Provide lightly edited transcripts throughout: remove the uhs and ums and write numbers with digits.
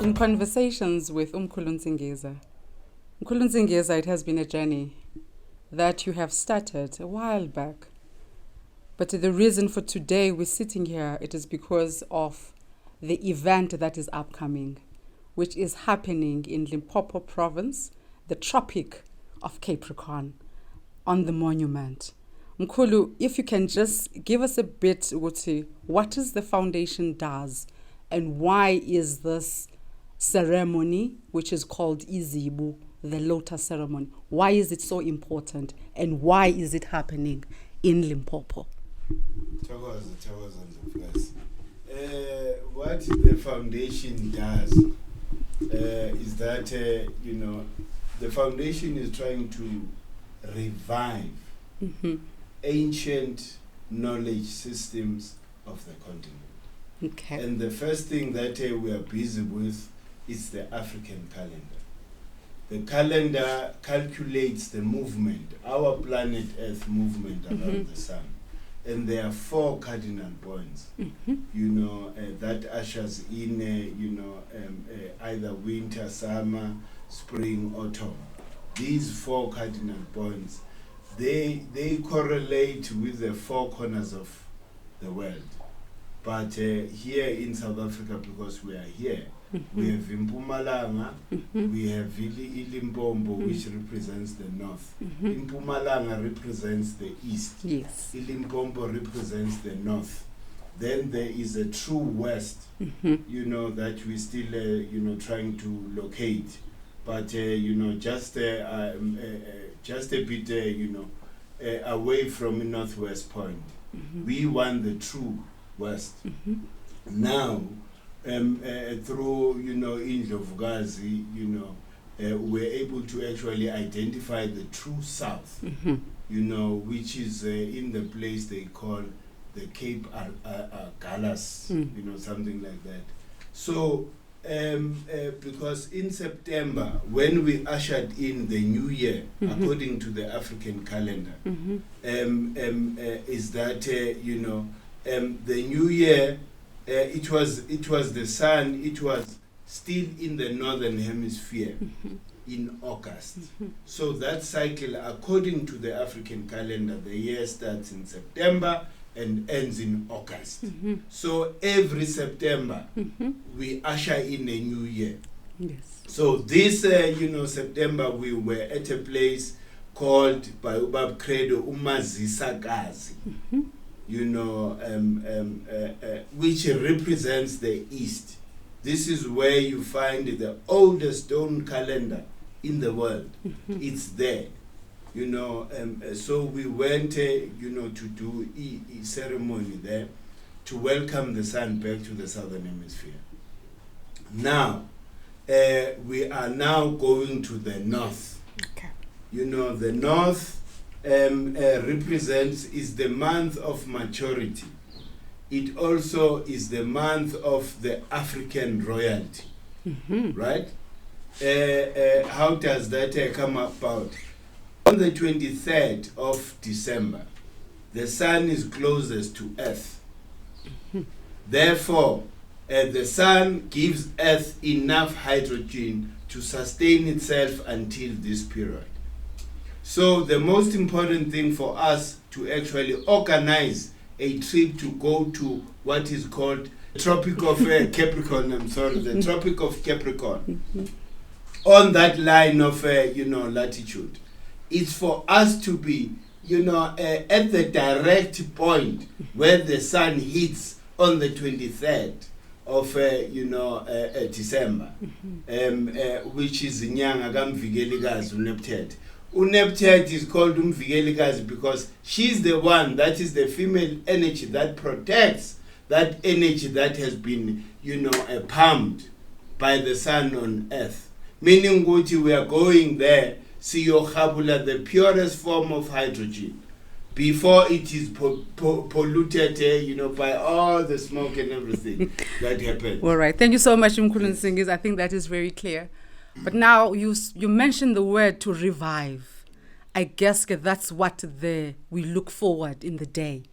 In conversations with Mkhulu Nsingiza, it has been a journey that you have started a while back. But the reason for today we're sitting here, it is because of the event that is upcoming, which is happening in Limpopo province, the Tropic of Capricorn, on the monument. Mkhulu, if you can just give us a bit, Uti, what is the foundation does and why is this ceremony, which is called Izibu, the lotus ceremony, why is it so important and why is it happening in Limpopo? What the foundation does is that, the foundation is trying to revive ancient knowledge systems of the continent. Okay. And the first thing that we are busy with is the African calendar. The calendar calculates the movement, our planet Earth movement around the sun. And there are 4 cardinal points, that ushers in, either winter, summer, spring, autumn. These 4 cardinal points, they correlate with the 4 corners of the world. But here in South Africa, because we are here, we have Mpumalanga, we have Ilimpombo, which represents the north. Mpumalanga represents the east. Yes. Ilimpombo represents the north. Then there is a true west, that we still, trying to locate. But, just a bit, away from northwest point. We want the true west. Now, through, Mlomokazi, we're able to actually identify the true south, which is in the place they call the Cape Galas, something like that. So, because in September, when we ushered in the new year, according to the African calendar, is that, the new year, it was the sun, it was still in the northern hemisphere in August. So that cycle, according to the African calendar, the year starts in September and ends in August. So every September, we usher in a new year. Yes. So this, September, we were at a place called by Ubab Credo Umazisakazi. Which represents the east. This is where you find the oldest stone calendar in the world. It's there. So we went, to do a ceremony there to welcome the sun back to the southern hemisphere. Now, we are now going to the north. Okay. The north represents, is the month of maturity. It also is the month of the African royalty, right? How does that come about? On the 23rd of December, the sun is closest to Earth. Therefore, the sun gives Earth enough hydrogen to sustain itself until this period. So the most important thing for us to actually organize a trip to go to what is called the Tropic of Capricorn, the Tropic of Capricorn, on that line of, latitude. It's for us to be, at the direct point where the sun hits on the 23rd of, December, which is Nyanga Mlobikazi Unepted. Unepted is called Mlobikazi because she's the one, that is the female energy that protects that energy that has been, pumped by the sun on Earth. Meaning we are going there siyokhabula, the purest form of hydrogen, before it is polluted, by all the smoke and everything that happens. All right. Thank you so much, Mkhulu Nsingiza. I think that is very clear. But now you mentioned the word to revive. I guess that's what we look forward in the day.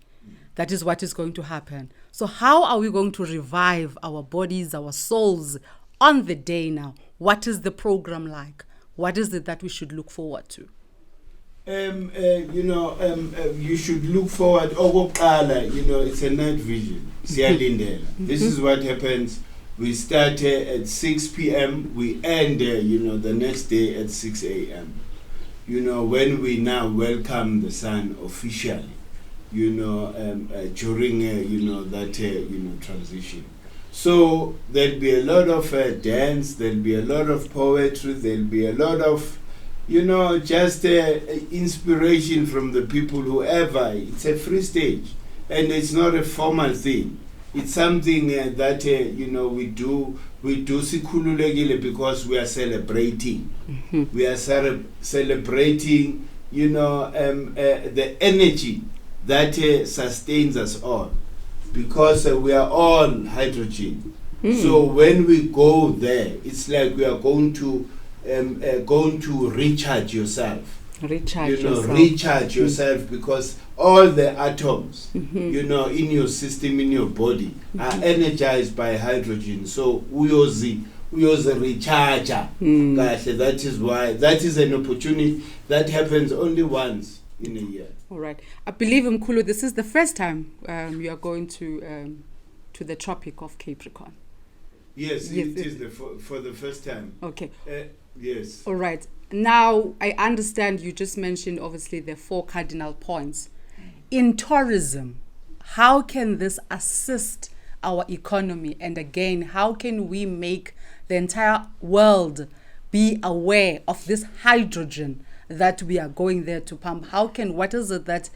That is what is going to happen. So how are we going to revive our bodies, our souls on the day now? What is the program like? What is it that we should look forward to? You should look forward. It's a night vision. This is what happens. We start at 6 p.m. We end, the next day at 6 a.m. When we now welcome the sun officially, during, that, transition. So there'll be a lot of dance, there'll be a lot of poetry, there'll be a lot of, just inspiration from the people, whoever. It's a free stage, and it's not a formal thing. It's something that, we do sikhululekile because we are celebrating. Mm-hmm. We are celebrating, the energy that sustains us all, because we are all hydrogen. So when we go there, it's like we are going to recharge yourself. Recharge yourself, because all the atoms, in your system, in your body, are energized by hydrogen. So we use the recharger. That is why that is an opportunity that happens only once in a year. All right. I believe, Mkhulu, this is the first time you are going to the Tropic of Capricorn. Yes, it is for the first time. Okay. Yes. All right. Now, I understand you just mentioned, obviously, the 4 cardinal points. In tourism, how can this assist our economy? And again, how can we make the entire world be aware of this hydrogen that we are going there to pump? What is it that,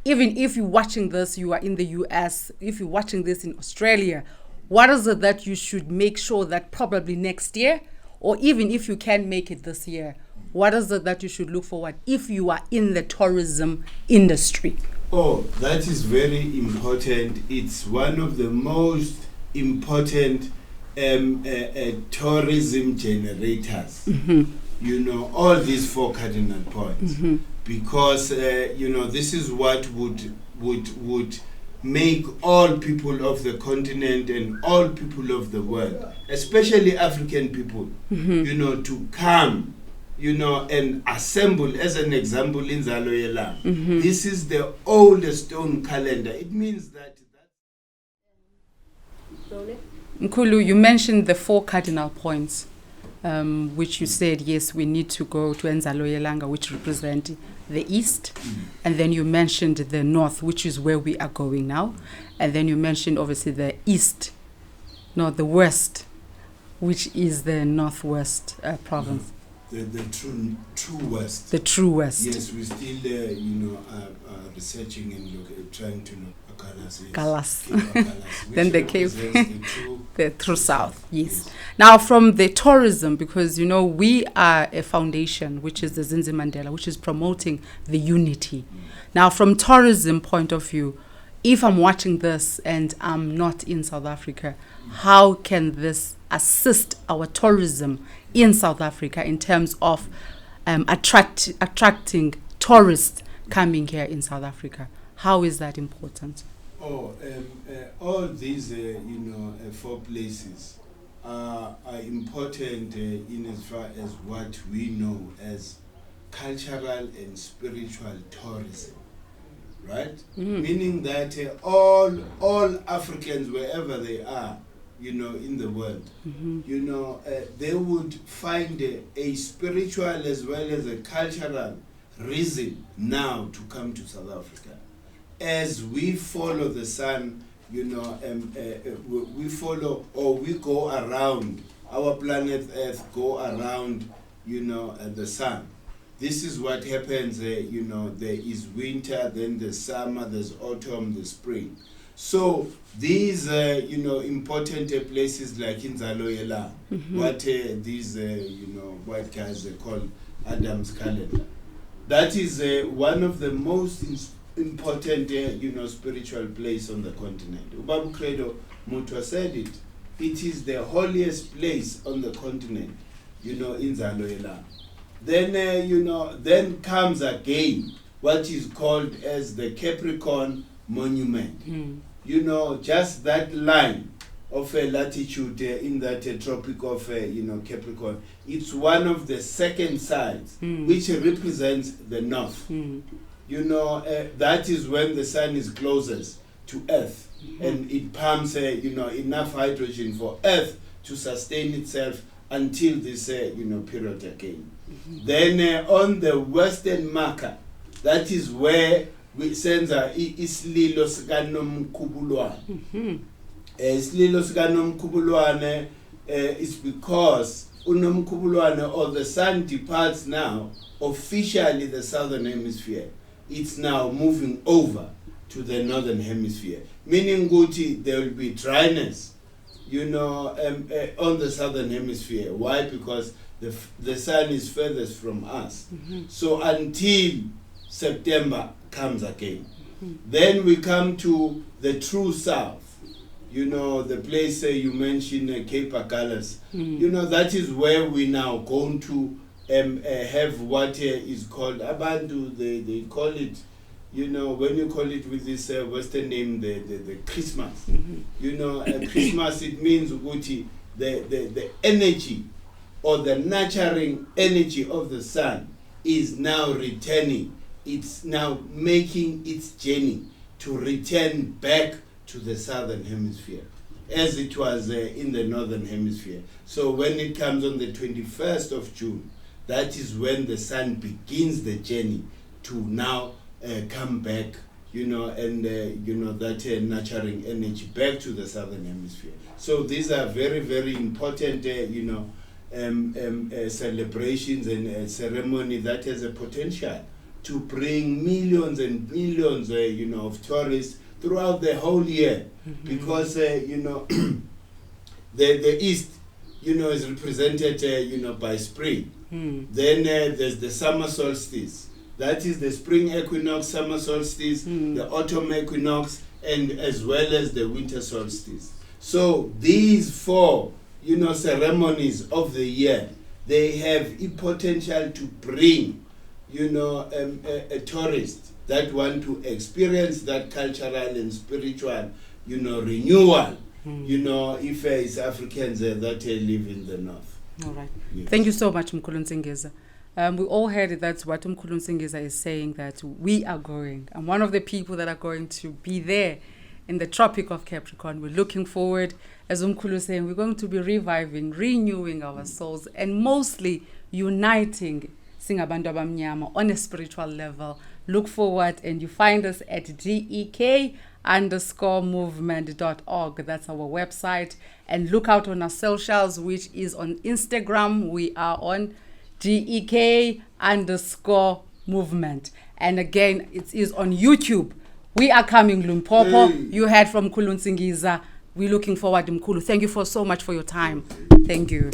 even if you're watching this, you are in the US, if you're watching this in Australia, what is it that you should make sure that probably next year, or even if you can make it this year, what is it that you should look forward if you are in the tourism industry? Oh, that is very important. It's one of the most important tourism generators. All these 4 cardinal points, because this is what would make all people of the continent and all people of the world, especially African people, to come, and assemble. As an example, in Zaloyela, this is the oldest stone calendar. It means that. Mkhulu, you mentioned the 4 cardinal points, which you said, yes, we need to go to Nzaloyelanga, which represent the east, and then you mentioned the north, which is where we are going now, and then you mentioned obviously the west, which is the northwest province. The true west. The true west. Yes, we still researching and trying to know Galas. Galas. Then the Cape, the true south. Yes. Now from the tourism, because we are a foundation, which is the Zinzi Mandela, which is promoting the unity. Now from tourism point of view, if I'm watching this and I'm not in South Africa, how can this assist our tourism in South Africa in terms of attracting tourists coming here in South Africa? How is that important? All these 4 places are important in as far as what we know as cultural and spiritual tourism, right? Meaning that all Africans, wherever they are, in the world, they would find a spiritual as well as a cultural reason now to come to South Africa. As we follow the sun, we follow, or we go around, our planet Earth go around, the sun. This is what happens, there is winter, then there's summer, there's autumn, there's spring. So these, important places like in Zaloyela, what these, white guys they call Adam's calendar. That is one of the most important, spiritual place on the continent. Ubabu Credo Mutwa said it. It is the holiest place on the continent, in Zaloela. Then, then comes again what is called as the Capricorn Monument. Just that line of latitude in that tropic of Capricorn. It's one of the second sides which represents the north. That is when the sun is closest to Earth, and it pumps enough hydrogen for Earth to sustain itself until this period again. Then on the western marker, that is where we send isililo sikaNomkhubulwane. Isililo sikaNomkhubulwane is because uNomkhubulwane, or the sun departs now officially the southern hemisphere. It's now moving over to the northern hemisphere, meaning Guti there will be dryness, on the southern hemisphere. Why? Because the sun is furthest from us. So until September comes again, then we come to the true south. The place you mentioned, Cape Agalas. That is where we now going to have what is called Abantu. They call it, when you call it with this Western name, the Christmas. Christmas, it means the energy or the nurturing energy of the sun is now returning. It's now making its journey to return back to the southern hemisphere, as it was in the northern hemisphere. So when it comes on the 21st of June, that is when the sun begins the journey to now come back, and that nurturing energy back to the southern hemisphere. So these are very, very important, celebrations and ceremony that has a potential to bring millions and millions, of tourists throughout the whole year, because the east, is represented, by spring. Then there's the summer solstice. That is the spring equinox, summer solstice, the autumn equinox, and as well as the winter solstice. So these four, ceremonies of the year, they have a potential to bring, a tourist that want to experience that cultural and spiritual, renewal, if it's Africans that live in the north. All right. Yes. Thank you so much, Mkhulu Nsingiza. We all heard it. That's what Mkhulu Nsingiza is saying, that we are going. I'm one of the people that are going to be there in the Tropic of Capricorn. We're looking forward, as Mkhulu is saying, we're going to be reviving, renewing our souls, and mostly uniting Singabantu Abamnyama on a spiritual level. Look forward, and you find us at DEK_movement.org. That's our website. And look out on our socials, which is on Instagram. We are on DEK_movement. And again, it is on YouTube. We are coming, Limpopo. You heard from Mkhulu Nsingiza. We're looking forward, Mkhulu. Thank you so much for your time. Thank you.